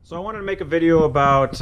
So I wanted to make a video about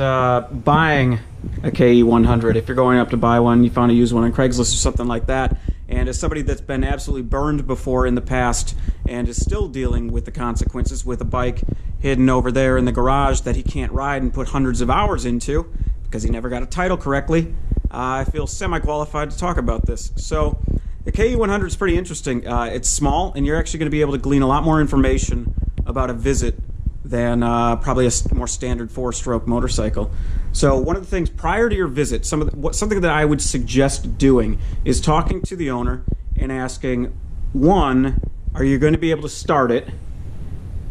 buying a KE100. If you're going up to buy one, you found a used one on Craigslist or something like that, and as somebody that's been absolutely burned before in the past and is still dealing with the consequences with a bike hidden over there in the garage that he can't ride and put hundreds of hours into because he never got a title correctly, I feel semi-qualified to talk about this. So the KE100 is pretty interesting. It's small, and you're actually going to be able to glean a lot more information about a visit than probably a more standard four-stroke motorcycle. So one of the things prior to your visit, something that I would suggest doing is talking to the owner and asking, one, are you going to be able to start it?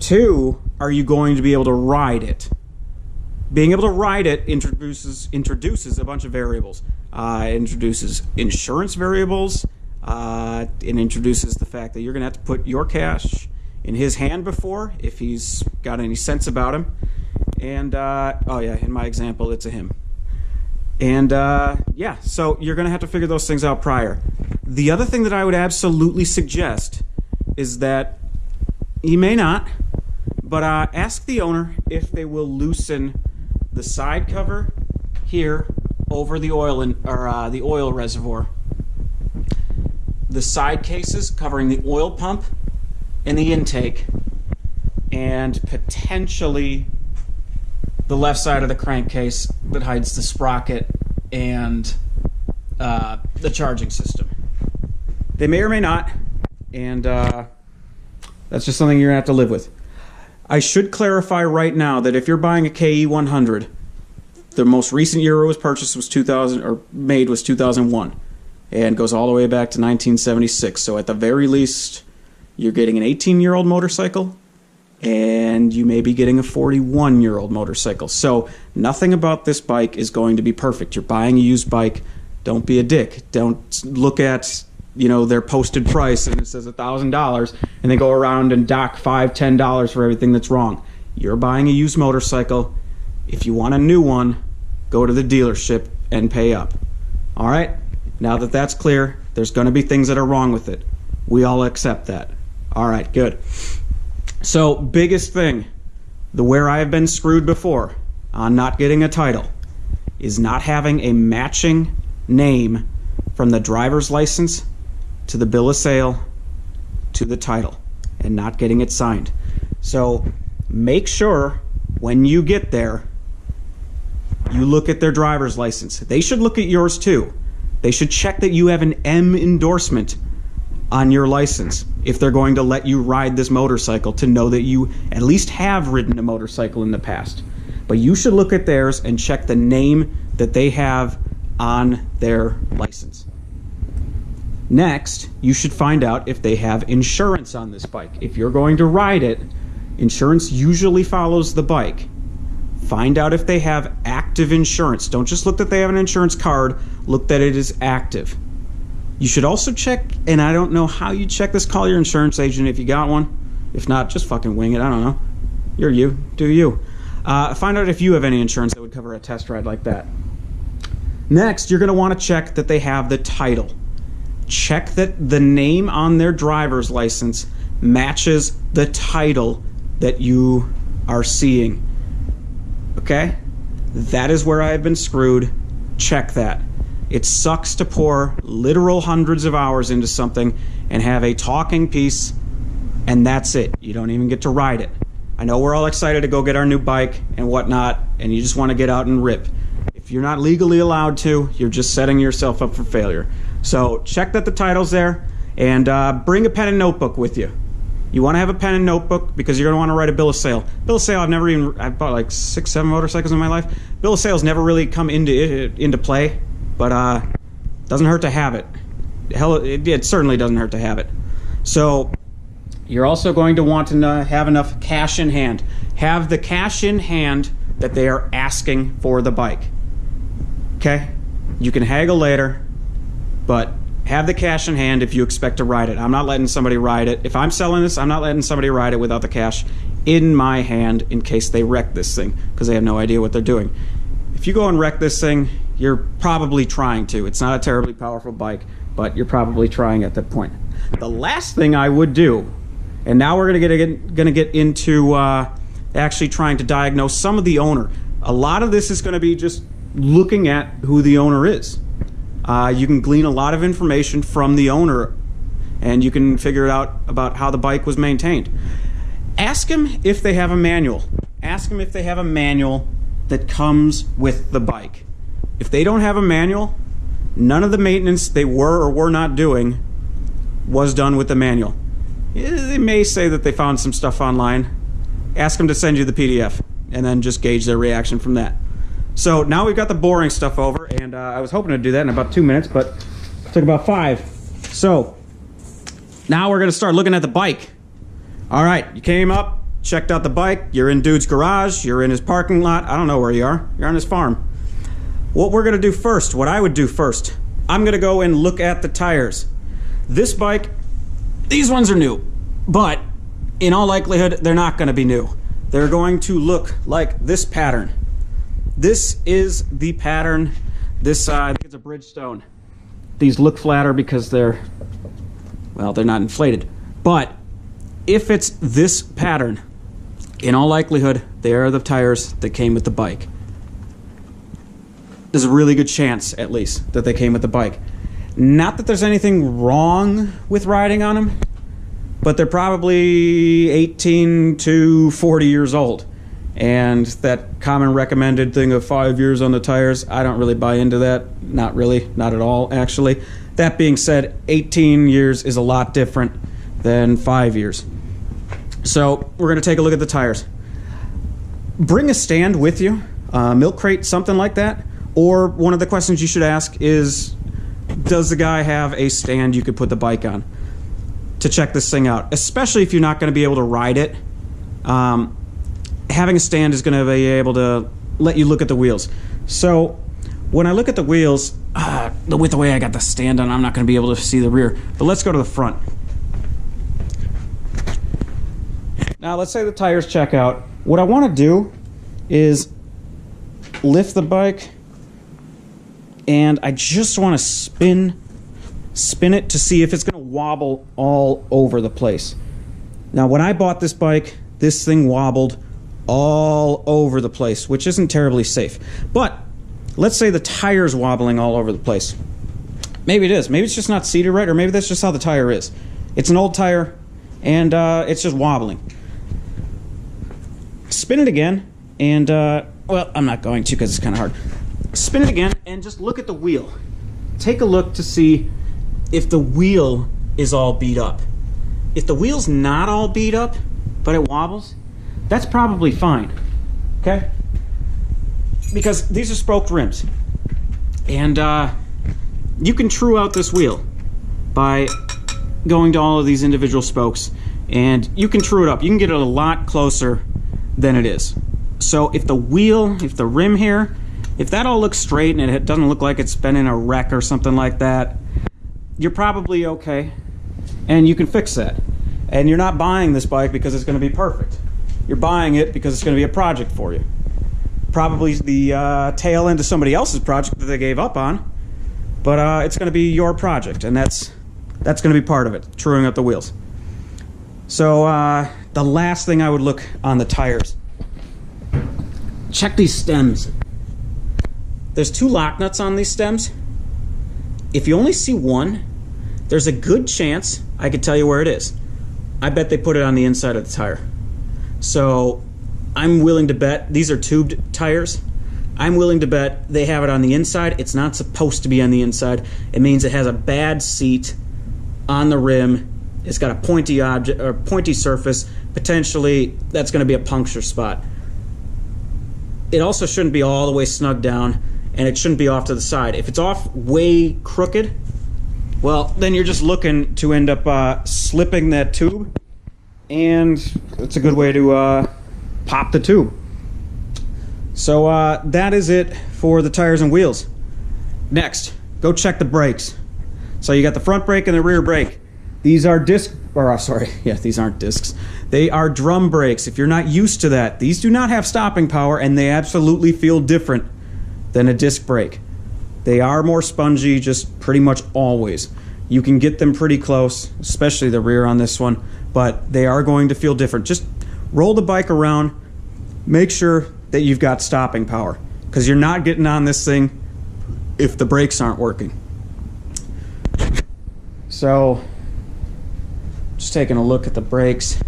Two, are you going to be able to ride it? Being able to ride it introduces a bunch of variables. It introduces insurance variables. It introduces the fact that you're going to have to put your cash in his hand before, if he's got any sense about him. And oh yeah, in my example, it's a him. And yeah, so you're gonna have to figure those things out prior. The other thing that I would absolutely suggest is that he may not, but ask the owner if they will loosen the side cover here over the oil the oil reservoir, the side cases covering the oil pump and the intake, and potentially the left side of the crankcase that hides the sprocket and the charging system. They may or may not, and that's just something you're gonna have to live with. I should clarify right now that if you're buying a KE100, the most recent year it was purchased was 2000, or made was 2001, and goes all the way back to 1976. So at the very least, you're getting an 18-year-old motorcycle, and you may be getting a 41-year-old motorcycle. So nothing about this bike is going to be perfect. You're buying a used bike. Don't be a dick. Don't look at, you know, their posted price and it says $1,000, and they go around and dock $5, $10 for everything that's wrong. You're buying a used motorcycle. If you want a new one, go to the dealership and pay up. All right? Now that that's clear, there's going to be things that are wrong with it. We all accept that. All right, good. So, biggest thing, where I have been screwed before on not getting a title, is not having a matching name from the driver's license to the bill of sale to the title, and not getting it signed. So, make sure when you get there, you look at their driver's license. They should look at yours too. They should check that you have an M endorsement on your license if they're going to let you ride this motorcycle, to know that you at least have ridden a motorcycle in the past. But you should look at theirs and check the name that they have on their license. Next, you should find out if they have insurance on this bike. If you're going to ride it, insurance usually follows the bike. Find out if they have active insurance. Don't just look that they have an insurance card, look that it is active. You should also check, and I don't know how you check this, call your insurance agent if you got one. If not, just fucking wing it, I don't know. You're you, do you. Find out if you have any insurance that would cover a test ride like that. Next, you're gonna wanna check that they have the title. Check that the name on their driver's license matches the title that you are seeing. Okay? That is where I've been screwed. Check that. It sucks to pour literal hundreds of hours into something and have a talking piece, and that's it. You don't even get to ride it. I know we're all excited to go get our new bike and whatnot, and you just want to get out and rip. If you're not legally allowed to, you're just setting yourself up for failure. So check that the title's there, and bring a pen and notebook with you. You want to have a pen and notebook because you're going to want to write a bill of sale. Bill of sale, I've bought like 6, 7 motorcycles in my life. Bill of sale's never really come into play. But doesn't hurt to have it. Hell, it certainly doesn't hurt to have it. So you're also going to want to have enough cash in hand. Have the cash in hand that they are asking for the bike. Okay? You can haggle later, but have the cash in hand if you expect to ride it. I'm not letting somebody ride it. If I'm selling this, I'm not letting somebody ride it without the cash in my hand in case they wreck this thing, because they have no idea what they're doing. If you go and wreck this thing, you're probably trying to. It's not a terribly powerful bike, but you're probably trying at that point. The last thing I would do, and now we're gonna get into actually trying to diagnose some of the owner. A lot of this is going to be just looking at who the owner is. You can glean a lot of information from the owner, and you can figure it out about how the bike was maintained. Ask them if they have a manual. Ask them if they have a manual that comes with the bike. If they don't have a manual, none of the maintenance they were or were not doing was done with the manual. They may say that they found some stuff online. Ask them to send you the PDF, and then just gauge their reaction from that. So now we've got the boring stuff over, and I was hoping to do that in about 2 minutes, but it took about 5. So now we're gonna start looking at the bike. All right, you came up, checked out the bike, you're in dude's garage, you're in his parking lot, I don't know where you are, you're on his farm. What we're gonna do first, what I would do first, I'm gonna go and look at the tires. This bike, these ones are new, but in all likelihood, they're not gonna be new. They're going to look like this pattern. This is the pattern. This, I think it's a Bridgestone. These look flatter because they're not inflated. But if it's this pattern, in all likelihood, they are the tires that came with the bike. There's a really good chance, at least, that they came with the bike. Not that there's anything wrong with riding on them, but they're probably 18 to 40 years old. And that common recommended thing of 5 years on the tires, I don't really buy into that. Not really, not at all, actually. That being said, 18 years is a lot different than 5 years. So we're gonna take a look at the tires. Bring a stand with you, milk crate, something like that. Or one of the questions you should ask is, does the guy have a stand you could put the bike on to check this thing out? Especially if you're not gonna be able to ride it. Having a stand is gonna be able to let you look at the wheels. So when I look at the wheels, with the way I got the stand on, I'm not gonna be able to see the rear. But let's go to the front. Now let's say the tires check out. What I wanna do is lift the bike, and I just wanna spin it to see if it's gonna wobble all over the place. Now when I bought this bike, this thing wobbled all over the place, which isn't terribly safe. But let's say the tire's wobbling all over the place. Maybe it is. Maybe it's just not seated right, or maybe that's just how the tire is. It's an old tire, and it's just wobbling. Spin it again, and, well, I'm not going to because it's kind of hard. Spin it again, and just look at the wheel. Take a look to see if the wheel is all beat up. If the wheel's not all beat up, but it wobbles, that's probably fine, okay? Because these are spoked rims. And you can true out this wheel by going to all of these individual spokes, and you can true it up. You can get it a lot closer than it is. So if the wheel, if the rim here, if that all looks straight and it doesn't look like it's been in a wreck or something like that, you're probably okay, and you can fix that. And you're not buying this bike because it's going to be perfect. You're buying it because it's going to be a project for you. Probably the tail end of somebody else's project that they gave up on, but it's going to be your project, and that's going to be part of it, truing up the wheels. So the last thing I would look on the tires, check these stems. There's 2 lock nuts on these stems. If you only see one, there's a good chance I could tell you where it is. I bet they put it on the inside of the tire. So I'm willing to bet, these are tubed tires, I'm willing to bet they have it on the inside. It's not supposed to be on the inside. It means it has a bad seat on the rim. It's got a pointy object or pointy surface. Potentially that's going to be a puncture spot. It also shouldn't be all the way snug down, and it shouldn't be off to the side. If it's off way crooked, well, then you're just looking to end up slipping that tube, and it's a good way to pop the tube. So that is it for the tires and wheels. Next, go check the brakes. So you got the front brake and the rear brake. These are these aren't discs. They are drum brakes. If you're not used to that, these do not have stopping power, and they absolutely feel different than a disc brake. They are more spongy, just pretty much always. You can get them pretty close, especially the rear on this one, but they are going to feel different. Just roll the bike around, make sure that you've got stopping power, because you're not getting on this thing if the brakes aren't working. So, just taking a look at the brakes.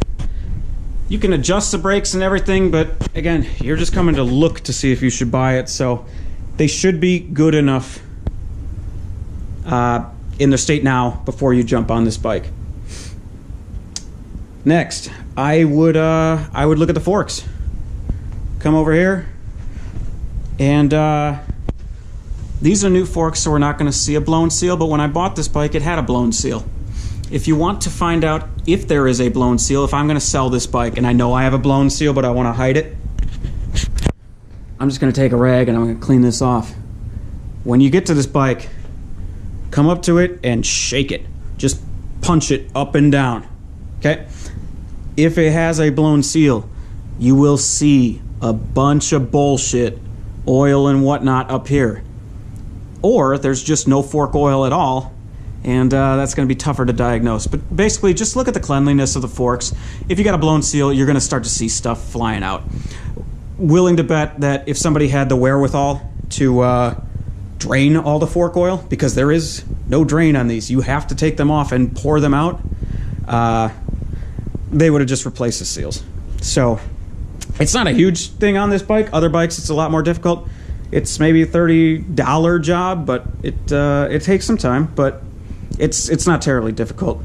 You can adjust the brakes and everything, but again, you're just coming to look to see if you should buy it, so they should be good enough in the state now before you jump on this bike. Next, I would look at the forks. Come over here, and these are new forks, so we're not going to see a blown seal, but when I bought this bike, it had a blown seal. If you want to find out if there is a blown seal, if I'm going to sell this bike, and I know I have a blown seal, but I want to hide it, I'm just going to take a rag and I'm going to clean this off. When you get to this bike, come up to it and shake it. Just punch it up and down, okay? If it has a blown seal, you will see a bunch of bullshit, oil and whatnot up here. Or there's just no fork oil at all, and that's going to be tougher to diagnose. But basically, just look at the cleanliness of the forks. If you got a blown seal, you're going to start to see stuff flying out. Willing to bet that if somebody had the wherewithal to drain all the fork oil, because there is no drain on these, you have to take them off and pour them out, they would have just replaced the seals. So it's not a huge thing on this bike. Other bikes, it's a lot more difficult. It's maybe a $30 job, but it takes some time, but it's not terribly difficult.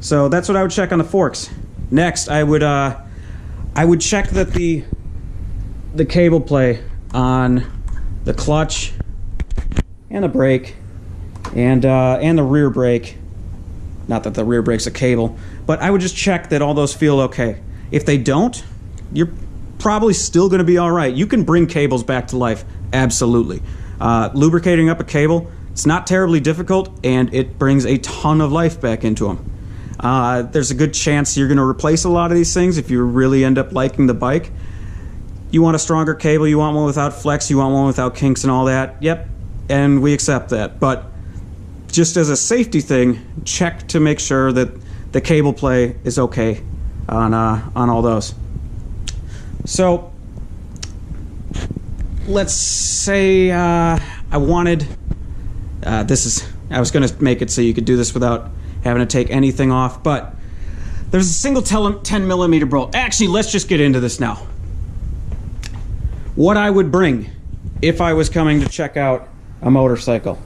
So that's what I would check on the forks. Next, I would check that the cable play on the clutch and the brake and the rear brake. Not that the rear brake's a cable, but I would just check that all those feel okay. If they don't, you're probably still going to be all right. You can bring cables back to life, absolutely. Lubricating up a cable, it's not terribly difficult, and it brings a ton of life back into them. There's a good chance you're going to replace a lot of these things if you really end up liking the bike. You want a stronger cable, you want one without flex, you want one without kinks and all that. Yep, and we accept that. But just as a safety thing, check to make sure that the cable play is okay on all those. So let's say I wanted I was going to make it so you could do this without having to take anything off, but there's a single 10mm bolt. Actually, let's just get into this now. What I would bring if I was coming to check out a motorcycle,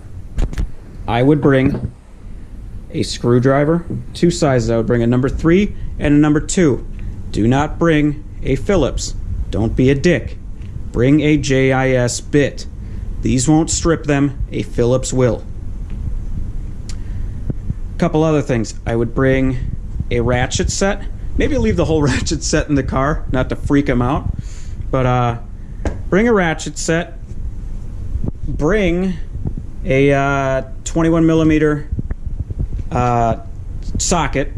I would bring a screwdriver, two sizes. I would bring a number 3 and a number 2. Do not bring a Phillips. Don't be a dick. Bring a JIS bit. These won't strip them. A Phillips will. A couple other things. I would bring a ratchet set. Maybe leave the whole ratchet set in the car, not to freak them out. But bring a ratchet set. Bring a 21mm socket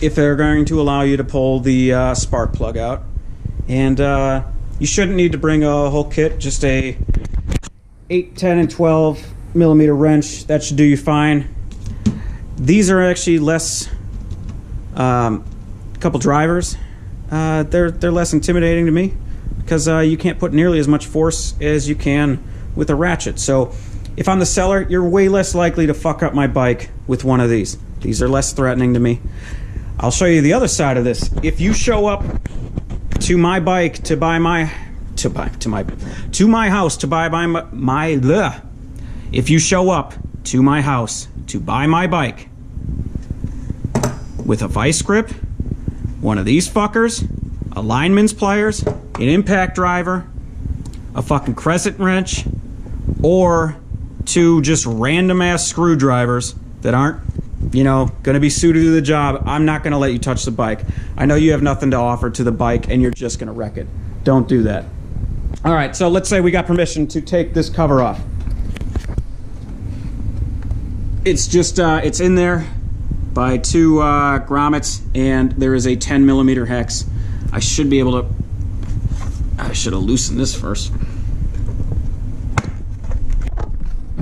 if they're going to allow you to pull the spark plug out. And you shouldn't need to bring a whole kit, just a 8, 10, and 12mm wrench. That should do you fine. These are actually less, couple drivers. They're less intimidating to me because you can't put nearly as much force as you can with a ratchet. So if I'm the seller, you're way less likely to fuck up my bike with one of these. These are less threatening to me. I'll show you the other side of this. If you show up to my bike to buy my house to buy if you show up to my house to buy my bike with a vice grip, one of these fuckers, a lineman's pliers, an impact driver, a fucking crescent wrench, or 2 just random ass screwdrivers that aren't, you know, gonna be suited to the job, I'm not gonna let you touch the bike. I know you have nothing to offer to the bike and you're just gonna wreck it. Don't do that. All right, so let's say we got permission to take this cover off. It's just, it's in there by 2 grommets, and there is a 10mm hex. I should be able to, I should have loosened this first.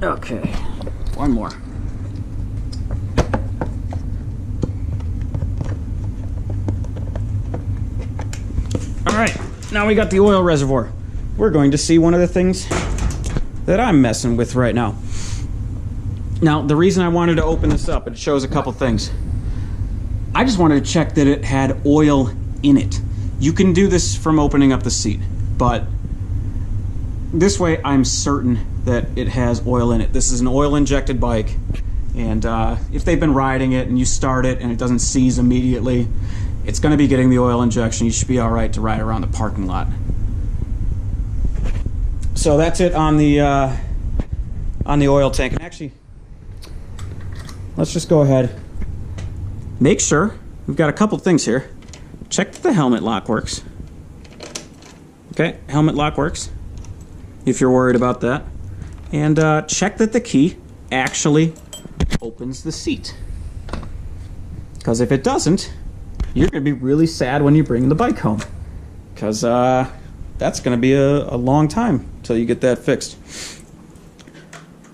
Okay, one more. All right, now we got the oil reservoir. We're going to see one of the things that I'm messing with right now. Now, the reason I wanted to open this up, it shows a couple things. I just wanted to check that it had oil in it. You can do this from opening up the seat, but this way I'm certain that it has oil in it. This is an oil-injected bike, and if they've been riding it and you start it and it doesn't seize immediately, it's going to be getting the oil injection. You should be all right to ride around the parking lot. So that's it on the oil tank. And actually, let's just go ahead. Make sure, we've got a couple things here. Check that the helmet lock works. Okay, helmet lock works, if you're worried about that. And check that the key actually opens the seat. Because if it doesn't, you're going to be really sad when you bring the bike home. Because that's going to be a long time until you get that fixed.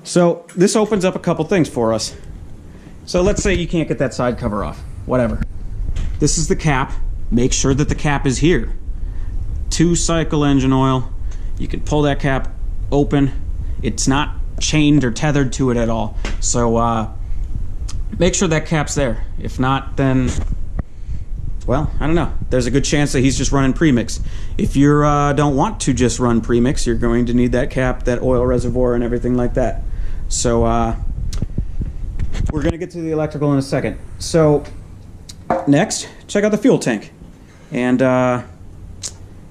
So this opens up a couple things for us. So let's say you can't get that side cover off. Whatever. This is the cap. Make sure that the cap is here. 2-cycle engine oil. You can pull that cap open. It's not chained or tethered to it at all. So make sure that cap's there. If not, then, well, I don't know. There's a good chance that he's just running premix. If you don't want to just run premix, you're going to need that cap, that oil reservoir, and everything like that. So we're going to get to the electrical in a second. So next, check out the fuel tank. And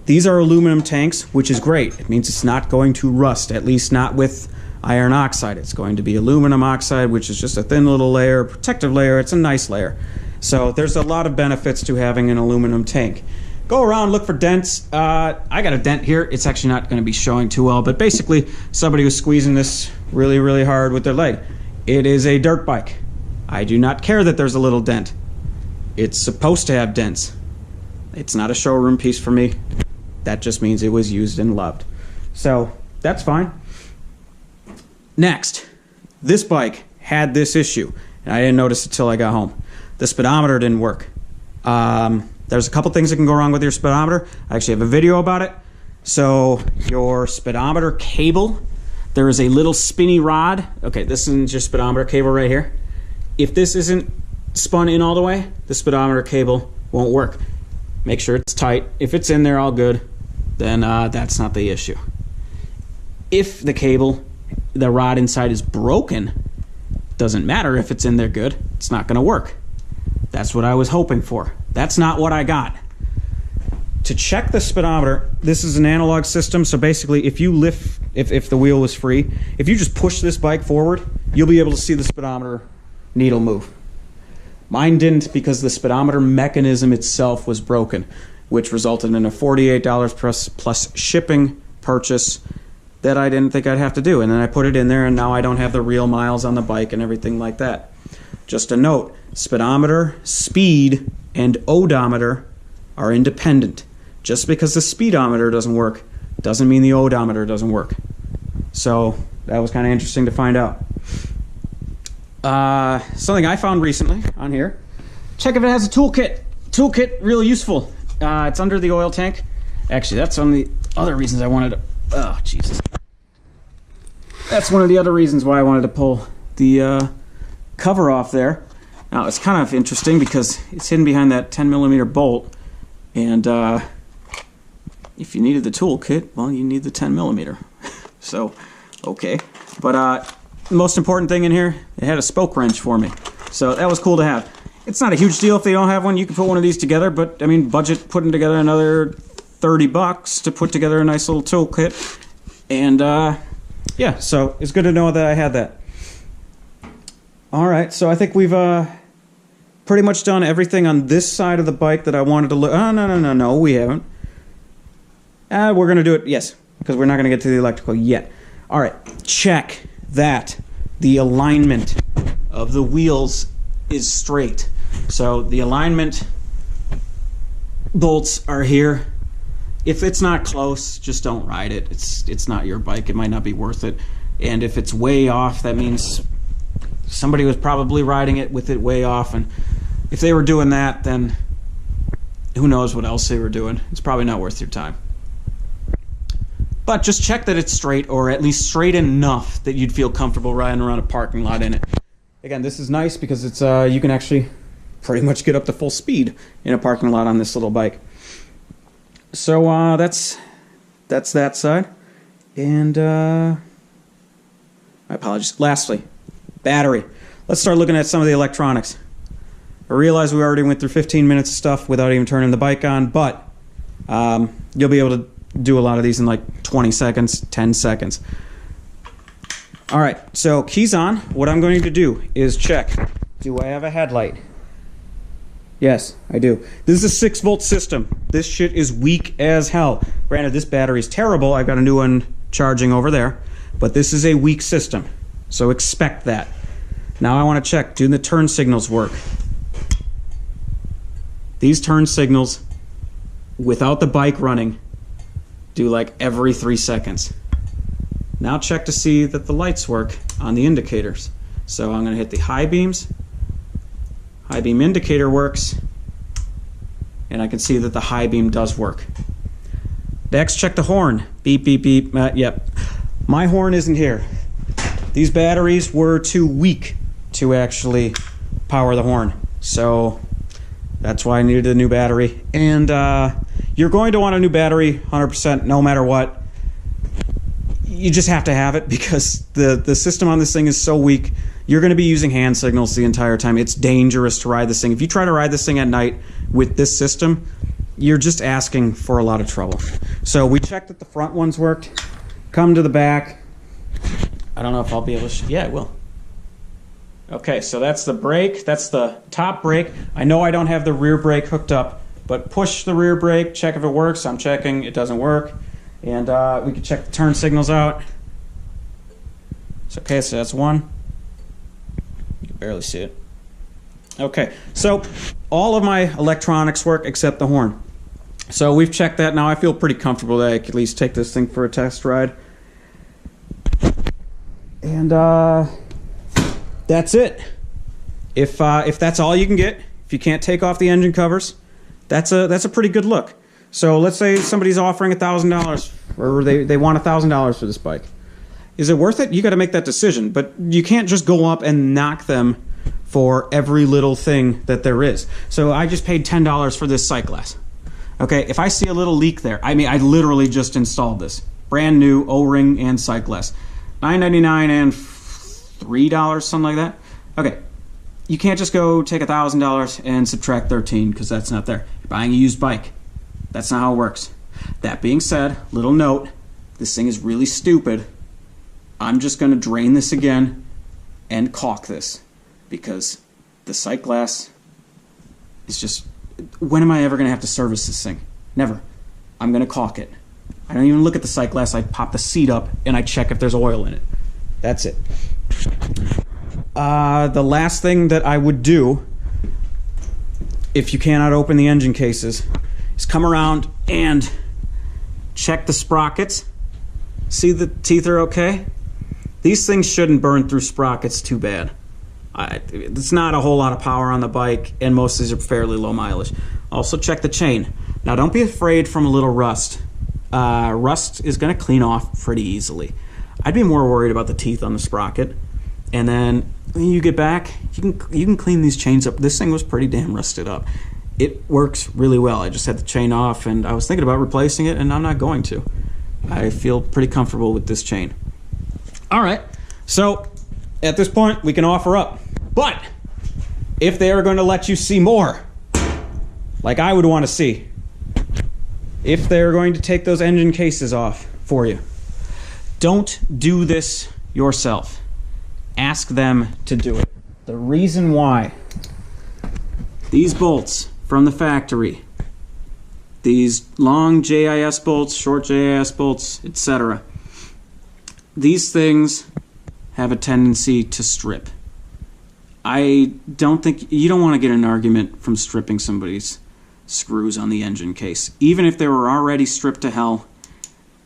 these are aluminum tanks, which is great. It means it's not going to rust, at least not with iron oxide. It's going to be aluminum oxide, which is just a thin little layer, protective layer. It's a nice layer. So there's a lot of benefits to having an aluminum tank. Go around, look for dents. I got a dent here. It's actually not going to be showing too well, but basically somebody was squeezing this really, really hard with their leg. It is a dirt bike. I do not care that there's a little dent. It's supposed to have dents. It's not a showroom piece for me. That just means it was used and loved. So that's fine. Next, this bike had this issue, and I didn't notice it till I got home. The speedometer didn't work. There's a couple things that can go wrong with your speedometer. I actually have a video about it. So your speedometer cable, there is a little spinny rod. Okay, this is your speedometer cable right here. If this isn't spun in all the way, the speedometer cable won't work. Make sure it's tight. If it's in there all good, then that's not the issue. If the cable, the rod inside is broken, doesn't matter if it's in there good, it's not going to work. That's what I was hoping for. That's not what I got. To check the speedometer, this is an analog system, so basically if you lift, if the wheel was free, if you just push this bike forward, you'll be able to see the speedometer needle move. Mine didn't because the speedometer mechanism itself was broken, which resulted in a $48 plus shipping purchase that I didn't think I'd have to do. And then I put it in there, and now I don't have the real miles on the bike and everything like that. Just a note, speedometer, speed, and odometer are independent. Just because the speedometer doesn't work doesn't mean the odometer doesn't work. So that was kind of interesting to find out. Something I found recently on here. Check if it has a toolkit. Toolkit, real useful. It's under the oil tank. Actually, that's one of the other reasons I wanted to... Oh, Jesus. That's one of the other reasons why I wanted to pull the cover off there. Now, it's kind of interesting because it's hidden behind that 10mm bolt. And if you needed the toolkit, well, you need the 10mm. So, okay. But the most important thing in here, it had a spoke wrench for me. So that was cool to have. It's not a huge deal if they don't have one. You can put one of these together, but I mean, budget putting together another $30 to put together a nice little toolkit. And yeah, so it's good to know that I had that. All right, so I think we've pretty much done everything on this side of the bike that I wanted to look. Oh, no, we haven't. We're going to do it, yes, because we're not going to get to the electrical yet. All right, check that the alignment of the wheels is straight. So the alignment bolts are here. If it's not close, just don't ride it. It's not your bike. It might not be worth it. And if it's way off, that means somebody was probably riding it with it way off. And if they were doing that, then who knows what else they were doing. It's probably not worth your time. But just check that it's straight, or at least straight enough that you'd feel comfortable riding around a parking lot in it. Again, this is nice because it's you can actually pretty much get up to full speed in a parking lot on this little bike. So that's that side. And my apologies. Lastly, battery. Let's start looking at some of the electronics. I realize we already went through 15 minutes of stuff without even turning the bike on, but you'll be able to do a lot of these in like 20 seconds, 10 seconds. All right, so keys on. What I'm going to do is check. Do I have a headlight? Yes, I do. This is a 6-volt system. This shit is weak as hell. Granted, this battery is terrible. I've got a new one charging over there, but this is a weak system, so expect that. Now I want to check, do the turn signals work? These turn signals, without the bike running, do like every 3 seconds. Now check to see that the lights work on the indicators. So I'm going to hit the high beams. High beam indicator works, and I can see that the high beam does work. Next, check the horn. Beep, beep, beep. Yep. My horn isn't here. These batteries were too weak to actually power the horn. So that's why I needed a new battery. And you're going to want a new battery 100% no matter what. You just have to have it because the system on this thing is so weak. You're going to be using hand signals the entire time. It's dangerous to ride this thing. If you try to ride this thing at night with this system, you're just asking for a lot of trouble. So we checked that the front ones worked. Come to the back. I don't know if I'll be able to... Yeah, I will. Okay, so that's the brake. That's the top brake. I know I don't have the rear brake hooked up, but push the rear brake, check if it works. I'm checking. It doesn't work. And we can check the turn signals out. So, okay, so that's one. You can barely see it. Okay, so all of my electronics work except the horn. So we've checked that. Now I feel pretty comfortable that I can at least take this thing for a test ride. And that's it. If that's all you can get, if you can't take off the engine covers, that's a pretty good look. So let's say somebody's offering $1,000, or they want $1,000 for this bike. Is it worth it? You got to make that decision, but you can't just go up and knock them for every little thing that there is. So I just paid $10 for this sight glass. Okay, if I see a little leak there, I mean, I literally just installed this. Brand new O-ring and sight glass. $9.99 and $3, something like that. Okay, you can't just go take $1,000 and subtract 13 because that's not there. You're buying a used bike. That's not how it works. That being said, little note, this thing is really stupid. I'm just going to drain this again and caulk this because the sight glass is just... When am I ever going to have to service this thing? Never. I'm going to caulk it. I don't even look at the sight glass. I pop the seat up and I check if there's oil in it. That's it. The last thing that I would do, if you cannot open the engine cases, is come around and check the sprockets. See the teeth are okay? These things shouldn't burn through sprockets too bad. It's not a whole lot of power on the bike, and most of these are fairly low mileage. Also check the chain. Now don't be afraid from a little rust. Rust is going to clean off pretty easily. I'd be more worried about the teeth on the sprocket. And then when you get back, you can clean these chains up. This thing was pretty damn rusted up. It works really well. I just had the chain off, and I was thinking about replacing it, and I'm not going to. I feel pretty comfortable with this chain. All right, so at this point, we can offer up. But if they are going to let you see more, like I would want to see, if they're going to take those engine cases off for you, don't do this yourself. Ask them to do it. The reason why, these bolts from the factory, these long JIS bolts, short JIS bolts, etc., these things have a tendency to strip. I don't think, you don't want to get an argument from stripping somebody's screws on the engine case. Even if they were already stripped to hell,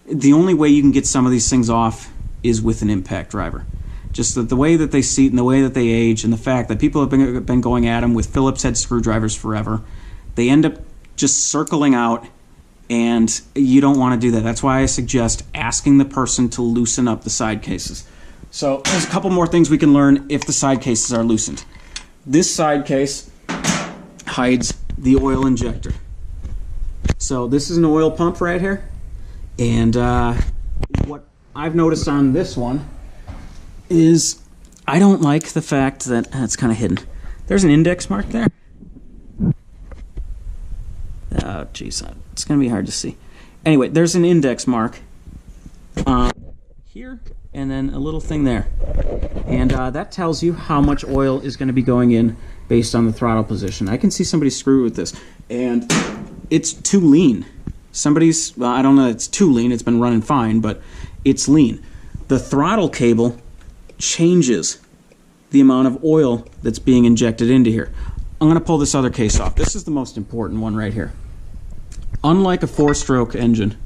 the only way you can get some of these things off is with an impact driver. Just the way that they seat and the way that they age, and the fact that people have been going at them with Phillips head screwdrivers forever, they end up just circling out and you don't want to do that. That's why I suggest asking the person to loosen up the side cases. So there's a couple more things we can learn if the side cases are loosened. This side case hides the oil injector. So this is an oil pump right here, and what I've noticed on this one is I don't like the fact that it's kind of hidden. There's an index mark there. Oh, geez, it's going to be hard to see. Anyway, there's an index mark here, and then a little thing there. And that tells you how much oil is going to be going in based on the throttle position. I can see somebody screw with this, and it's too lean. Well, I don't know, it's too lean. It's been running fine, but it's lean. The throttle cable changes the amount of oil that's being injected into here. I'm going to pull this other case off. This is the most important one right here. Unlike a 4-stroke engine,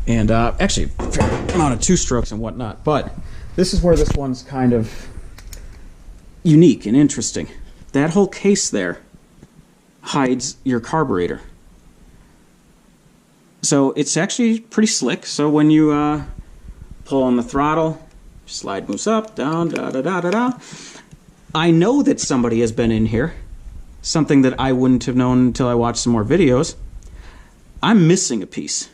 and actually a fair amount of 2-strokes and whatnot, but this is where this one's kind of unique and interesting. That whole case there hides your carburetor. So it's actually pretty slick. So when you pull on the throttle, slide moves up, down, da-da-da-da-da. I know that somebody has been in here, something that I wouldn't have known until I watched some more videos. I'm missing a piece.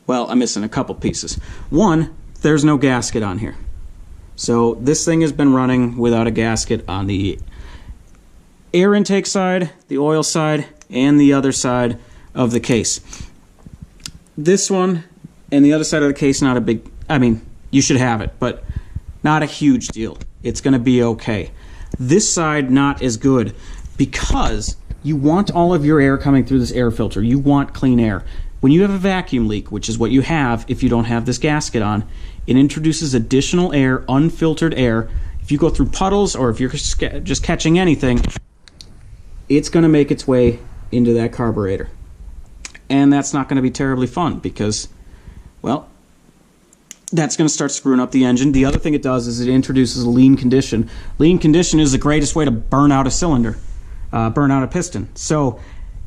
Well, I'm missing a couple pieces. One, there's no gasket on here. So this thing has been running without a gasket on the air intake side, the oil side, and the other side of the case. This one and the other side of the case, not a big, I mean, you should have it, but not a huge deal. It's going to be okay. This side, not as good, because you want all of your air coming through this air filter. You want clean air. When you have a vacuum leak, which is what you have if you don't have this gasket on, it introduces additional air, unfiltered air. If you go through puddles or if you're just catching anything, it's going to make its way into that carburetor. And that's not going to be terribly fun because, well, that's going to start screwing up the engine. The other thing it does is it introduces a lean condition. Lean condition is the greatest way to burn out a cylinder, burn out a piston. So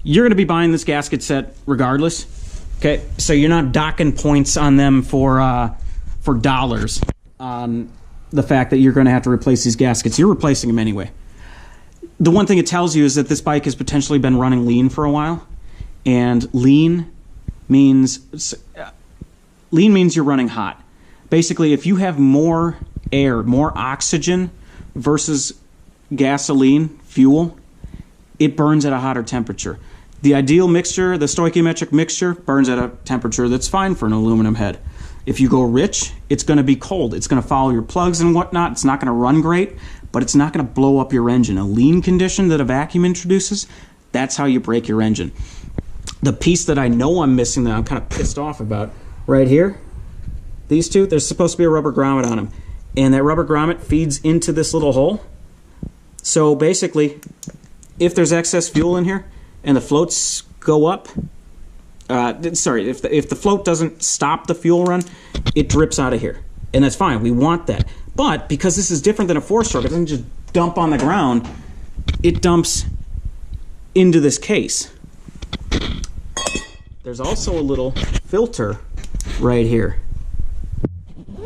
you're going to be buying this gasket set regardless. Okay, so you're not docking points on them for dollars on the fact that you're going to have to replace these gaskets. You're replacing them anyway. The one thing it tells you is that this bike has potentially been running lean for a while, and lean means you're running hot. Basically, if you have more air, more oxygen versus gasoline, fuel, it burns at a hotter temperature. The ideal mixture, the stoichiometric mixture, burns at a temperature that's fine for an aluminum head. If you go rich, it's going to be cold. It's going to follow your plugs and whatnot. It's not going to run great, but it's not going to blow up your engine. A lean condition that a vacuum introduces, that's how you break your engine. The piece that I know I'm missing that I'm kind of pissed off about, right here, these two, there's supposed to be a rubber grommet on them. And that rubber grommet feeds into this little hole. So basically, if there's excess fuel in here and the floats go up, if the float doesn't stop the fuel run, it drips out of here. And that's fine, we want that. But because this is different than a 4-stroke, it doesn't just dump on the ground, it dumps into this case. There's also a little filter right here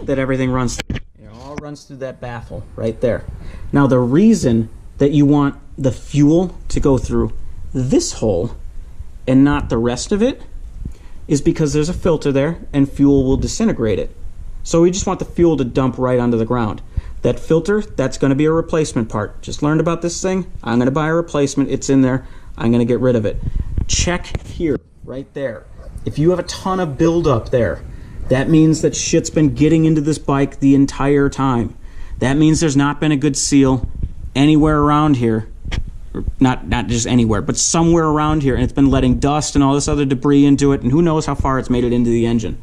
that everything runs through. It all runs through that baffle right there. Now the reason that you want the fuel to go through this hole and not the rest of it is because there's a filter there and fuel will disintegrate it. So we just want the fuel to dump right onto the ground. That filter, that's going to be a replacement part. Just learned about this thing. I'm going to buy a replacement. It's in there. I'm going to get rid of it. Check here, right there. If you have a ton of buildup there, that means that shit's been getting into this bike the entire time. That means there's not been a good seal anywhere around here. Not just anywhere, but somewhere around here, and it's been letting dust and all this other debris into it, and who knows how far it's made it into the engine.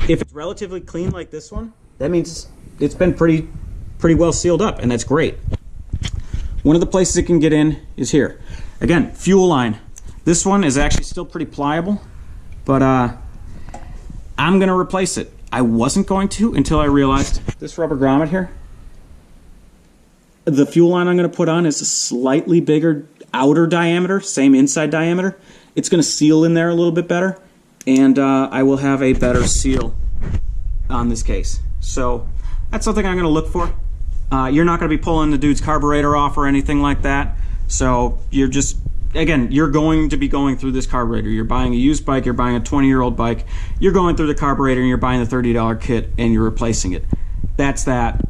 If it's relatively clean like this one, that means it's been pretty well sealed up, and that's great. One of the places it can get in is here. Again, fuel line. This one is actually still pretty pliable, but I'm going to replace it. I wasn't going to until I realized this rubber grommet here. The fuel line I'm going to put on is a slightly bigger outer diameter, same inside diameter. It's going to seal in there a little bit better. and I will have a better seal on this case. So that's something I'm going to look for. You're not going to be pulling the dude's carburetor off or anything like that. So you're just, again, you're going to be going through this carburetor. You're buying a used bike, you're buying a 20-year-old bike, you're going through the carburetor and you're buying the $30 kit and you're replacing it. That's that.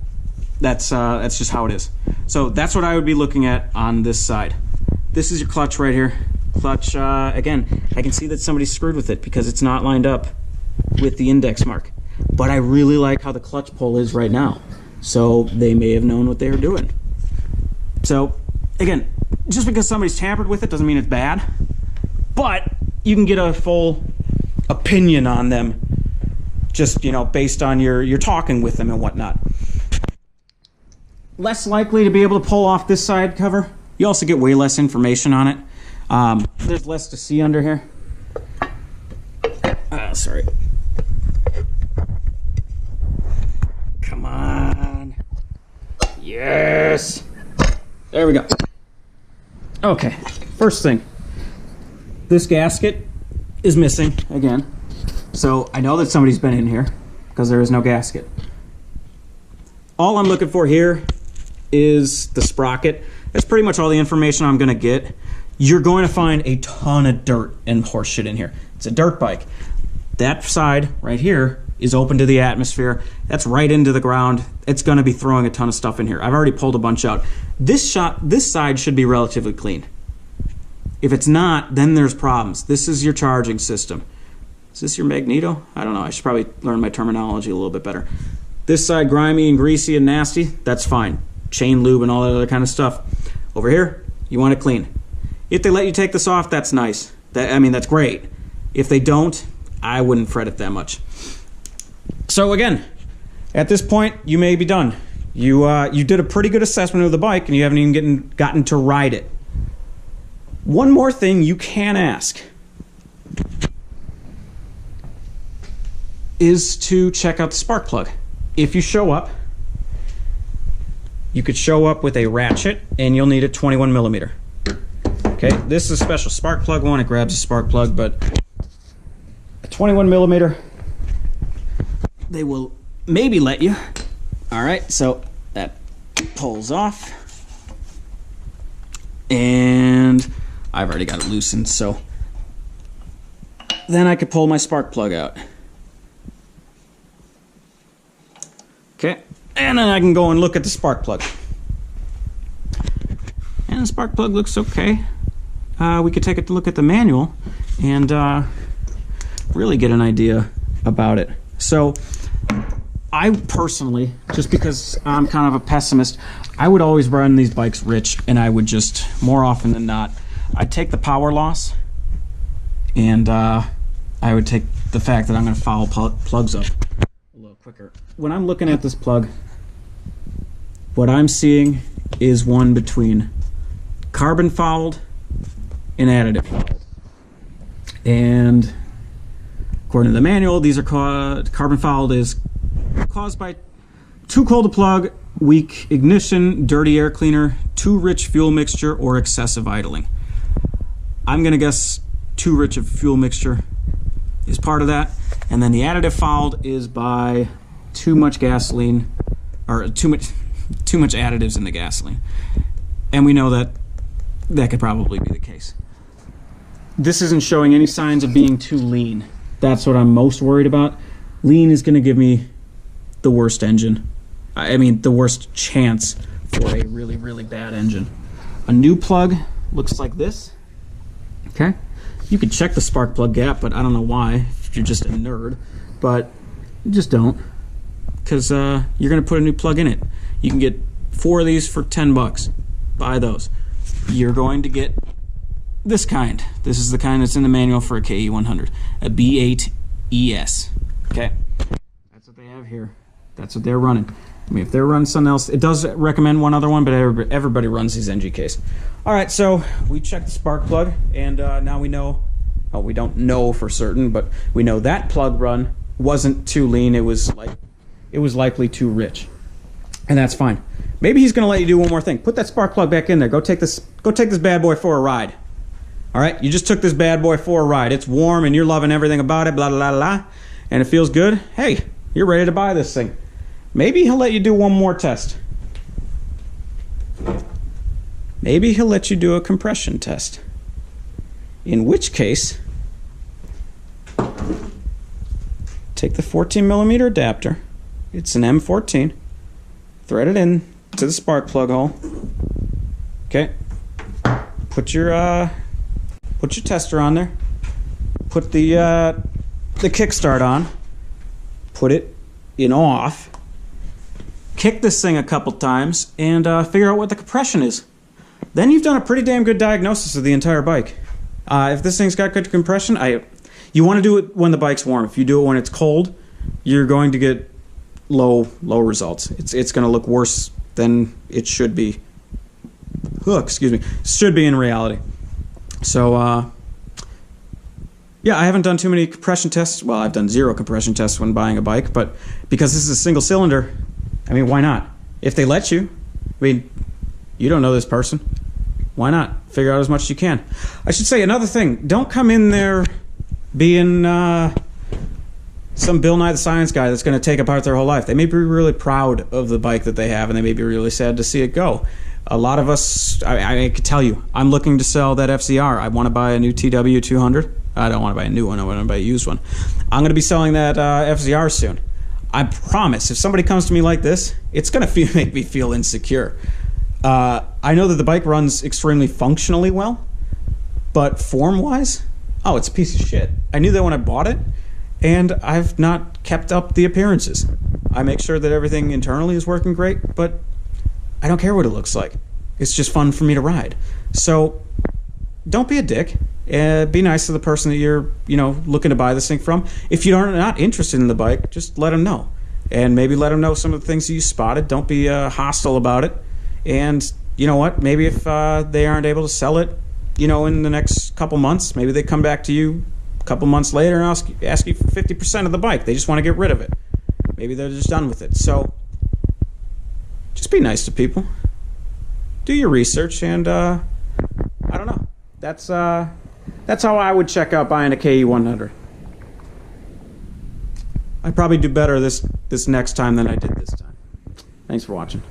That's just how it is. So that's what I would be looking at on this side. This is your clutch right here. Clutch, again, I can see that somebody screwed with it because it's not lined up with the index mark. But I really like how the clutch pull is right now. So they may have known what they were doing. So, again, just because somebody's tampered with it doesn't mean it's bad. But you can get a full opinion on them just, you know, based on your talking with them and whatnot. Less likely to be able to pull off this side cover. You also get way less information on it. There's less to see under here. Sorry. Come on. Yes. There we go. Okay, first thing. This gasket is missing again. So I know that somebody's been in here because there is no gasket. All I'm looking for here is the sprocket. That's pretty much all the information I'm going to get. You're going to find a ton of dirt and horseshit in here. It's a dirt bike. That side right here is open to the atmosphere. That's right into the ground. It's going to be throwing a ton of stuff in here. I've already pulled a bunch out. This side should be relatively clean. If it's not, then there's problems. This is your charging system. Is this your magneto? I don't know. I should probably learn my terminology a little bit better. This side, grimy and greasy and nasty, that's fine. Chain lube and all that other kind of stuff. Over here, you want it clean. If they let you take this off, that's nice. I mean, that's great. If they don't, I wouldn't fret it that much. So again, at this point, you may be done. You did a pretty good assessment of the bike, and you haven't even gotten to ride it. One more thing you can ask is to check out the spark plug. If you show up, you could show up with a ratchet, and you'll need a 21 millimeter. Okay, this is a special spark plug one. It grabs a spark plug, but a 21 millimeter, they will maybe let you. All right, so that pulls off, and I've already got it loosened, so then I could pull my spark plug out. Okay, and then I can go and look at the spark plug. And the spark plug looks okay. We could take a look at the manual and really get an idea about it. So I personally, just because I'm kind of a pessimist, I would always run these bikes rich, and I would just, more often than not, I'd take the power loss, and I would take the fact that I'm going to foul plugs up a little quicker. When I'm looking at this plug, what I'm seeing is one between carbon fouled and additive fouled. And according to the manual, these are carbon fouled is caused by too cold a plug, weak ignition, dirty air cleaner, too rich fuel mixture, or excessive idling. I'm going to guess too rich of fuel mixture is part of that. And then the additive fouled is by too much gasoline, or too much additives in the gasoline. And we know that that could probably be the case. This isn't showing any signs of being too lean. That's what I'm most worried about. Lean is going to give me the worst engine. I mean, the worst chance for a really, really bad engine. A new plug looks like this. Okay? You could check the spark plug gap, but I don't know why, if you're just a nerd. But just don't, because you're going to put a new plug in it. You can get 4 of these for 10 bucks. Buy those. You're going to get this kind. This is the kind that's in the manual for a KE100, a B8ES. Okay, that's what they have here. That's what they're running. I mean, if they're running something else, it does recommend one other one, but everybody runs these NGKs. All right, so we checked the spark plug, and now we know. Oh, we don't know for certain, but we know that plug run wasn't too lean. It was likely too rich, and that's fine. Maybe he's going to let you do one more thing. Put that spark plug back in there. Go take this bad boy for a ride. All right, you just took this bad boy for a ride. It's warm and you're loving everything about it, blah, blah, blah, blah, and it feels good. Hey, you're ready to buy this thing. Maybe he'll let you do one more test. Maybe he'll let you do a compression test. In which case, take the 14mm adapter. It's an M14. Thread it in to the spark plug hole. Okay. Put your tester on there. Put the kickstart on. Put it in off. Kick this thing a couple times and figure out what the compression is. Then you've done a pretty damn good diagnosis of the entire bike. If this thing's got good compression, you want to do it when the bike's warm. If you do it when it's cold, you're going to get low results. It's going to look worse than it should be. Oh, excuse me. Should be in reality. So, yeah, I haven't done too many compression tests. Well, I've done 0 compression tests when buying a bike, but because this is a single cylinder, I mean, why not? If they let you, I mean, you don't know this person. Why not? Figure out as much as you can. I should say another thing. Don't come in there being some Bill Nye the Science Guy that's going to take apart their whole life. They may be really proud of the bike that they have, and they may be really sad to see it go. A lot of us, I could tell you, I'm looking to sell that FZR. I want to buy a new TW200. I don't want to buy a new one. I want to buy a used one. I'm going to be selling that FZR soon. I promise, if somebody comes to me like this, it's going to make me feel insecure. I know that the bike runs extremely functionally well, but form-wise, oh, it's a piece of shit. I knew that when I bought it, and I've not kept up the appearances. I make sure that everything internally is working great, but I don't care what it looks like. It's just fun for me to ride. So don't be a dick. Be nice to the person that you're, looking to buy this thing from. If you're not interested in the bike, just let them know. And maybe let them know some of the things that you spotted. Don't be hostile about it. And you know what? Maybe if they aren't able to sell it, in the next couple months, maybe they come back to you a couple months later and ask you for 50% of the bike. They just want to get rid of it. Maybe they're just done with it. So just be nice to people. Do your research, and I don't know. That's how I would check out buying a KE100. I'd probably do better this next time than I did this time. Thanks for watching.